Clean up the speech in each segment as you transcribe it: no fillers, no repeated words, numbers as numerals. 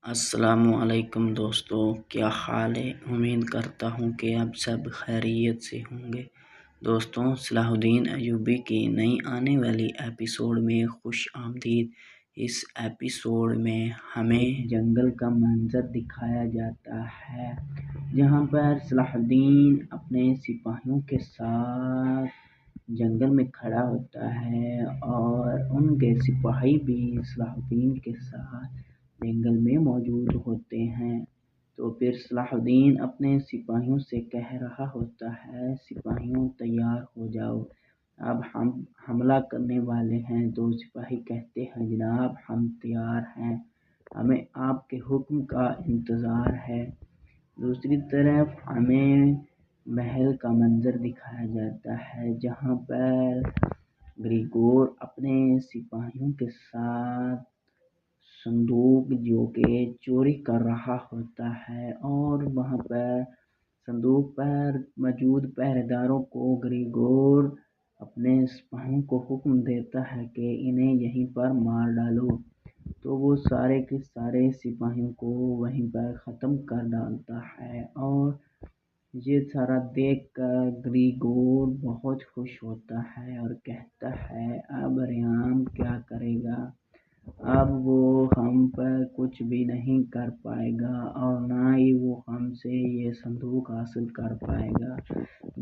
السلام علیکم دوستو، کیا حال ہے؟ امید کرتا ہوں کہ آپ سب خیریت سے ہوں گے۔ دوستوں، صلاح الدین ایوبی کی نئی آنے والی ایپیسوڈ میں خوش آمدید۔ اس ایپیسوڈ میں ہمیں جنگل کا منظر دکھایا جاتا ہے، جہاں پر صلاح الدین اپنے سپاہیوں کے ساتھ جنگل میں کھڑا ہوتا ہے اور ان کے سپاہی بھی صلاح الدین کے ساتھ جنگل میں موجود ہوتے ہیں۔ تو پھر صلاح الدین اپنے سپاہیوں سے کہہ رہا ہوتا ہے، سپاہیوں تیار ہو جاؤ، اب ہم حملہ کرنے والے ہیں۔ تو سپاہی کہتے ہیں، جناب ہم تیار ہیں، ہمیں آپ کے حکم کا انتظار ہے۔ دوسری طرف ہمیں محل کا منظر دکھایا جاتا ہے، جہاں پر گریگور اپنے سپاہیوں کے ساتھ صندوق جو کہ چوری کر رہا ہوتا ہے، اور وہاں پر صندوق پر موجود پہرے داروں کو گریگور اپنے سپاہیوں کو حکم دیتا ہے کہ انہیں یہیں پر مار ڈالو۔ تو وہ سارے کے سارے سپاہیوں کو وہیں پر ختم کر ڈالتا ہے، اور یہ سارا دیکھ کر گریگور بہت خوش ہوتا ہے اور کہتا ہے، اب ریام کیا کرے گا؟ اب وہ ہم پر کچھ بھی نہیں کر پائے گا، اور نہ ہی وہ ہم سے یہ صندوق حاصل کر پائے گا۔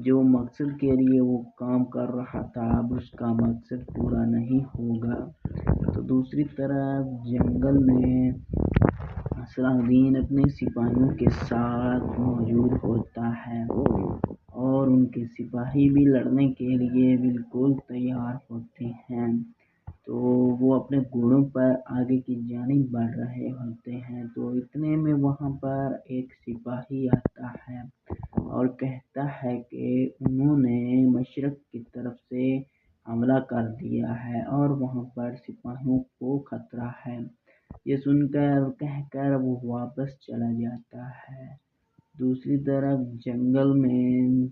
جو مقصد کے لیے وہ کام کر رہا تھا، اب اس کا مقصد پورا نہیں ہوگا۔ تو دوسری طرف جنگل میں صلاح الدین اپنے سپاہیوں کے ساتھ موجود ہوتا ہے، اور ان کے سپاہی بھی لڑنے کے لیے بالکل تیار ہوتے ہیں۔ تو وہ اپنے گھوڑوں پر آگے کی جانب بڑھ رہے ہوتے ہیں، تو اتنے میں وہاں پر ایک سپاہی آتا ہے اور کہتا ہے کہ انہوں نے مشرق کی طرف سے حملہ کر دیا ہے اور وہاں پر سپاہیوں کو خطرہ ہے۔ یہ سن کر کہہ کر وہ واپس چلا جاتا ہے۔ دوسری طرف جنگل میں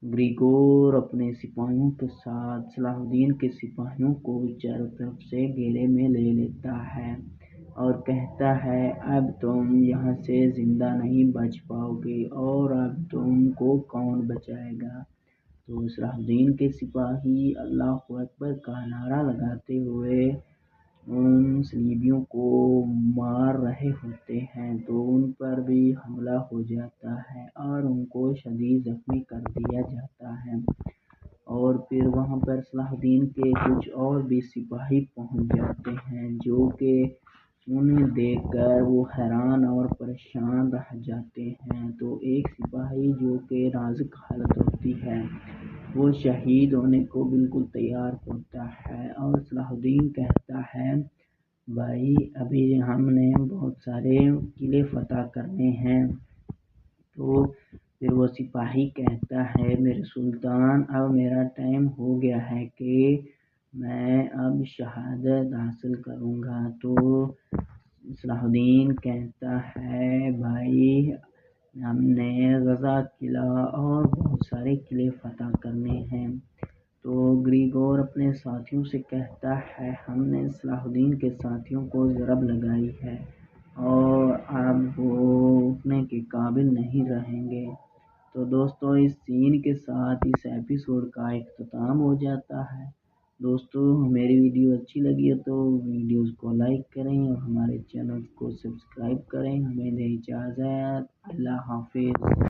گریگور اپنے سپاہیوں کے ساتھ صلاح الدین کے سپاہیوں کو چاروں طرف سے گھیرے میں لے لیتا ہے اور کہتا ہے، اب تم یہاں سے زندہ نہیں بچ پاؤ گے، اور اب تم کو کون بچائے گا؟ تو صلاح الدین کے سپاہی اللہ اکبر کا نعرہ لگاتے ہوئے ان صلیبیوں کو مار رہے ہوتے ہیں، تو ان پر بھی حملہ ہو جاتا ہے اور ان کو شدید زخمی کر دیا جاتا ہے۔ اور پھر وہاں پر صلاح الدین کے کچھ اور بھی سپاہی پہنچ جاتے ہیں، جو کہ انہیں دیکھ کر وہ حیران اور پریشان رہ جاتے ہیں۔ تو ایک سپاہی جو کہ نازک حالت ہوتی ہے، وہ شہید ہونے کو بالکل تیار ہوتا ہے، اور صلاح الدین کہتا ہے، بھائی ابھی ہم نے بہت سارے قلعے فتح کرنے ہیں۔ تو پھر وہ سپاہی کہتا ہے، میرے سلطان اب میرا ٹائم ہو گیا ہے کہ میں اب شہادت حاصل کروں گا۔ تو صلاح الدین کہتا ہے، بھائی ہم نے غزہ قلعہ اور بہت سارے قلعے فتح کرنے ہیں۔ تو گریگور اپنے ساتھیوں سے کہتا ہے، ہم نے صلاح الدین کے ساتھیوں کو ضرب لگائی ہے اور اب وہ اٹھنے کے قابل نہیں رہیں گے۔ تو دوستو، اس سین کے ساتھ اس ایپیسوڈ کا اختتام ہو جاتا ہے۔ دوستو، میری ویڈیو اچھی لگی ہے تو ویڈیوز کو لائک کریں اور ہمارے چینل کو سبسکرائب کریں۔ ہمیں دیں اجازت، اللہ حافظ۔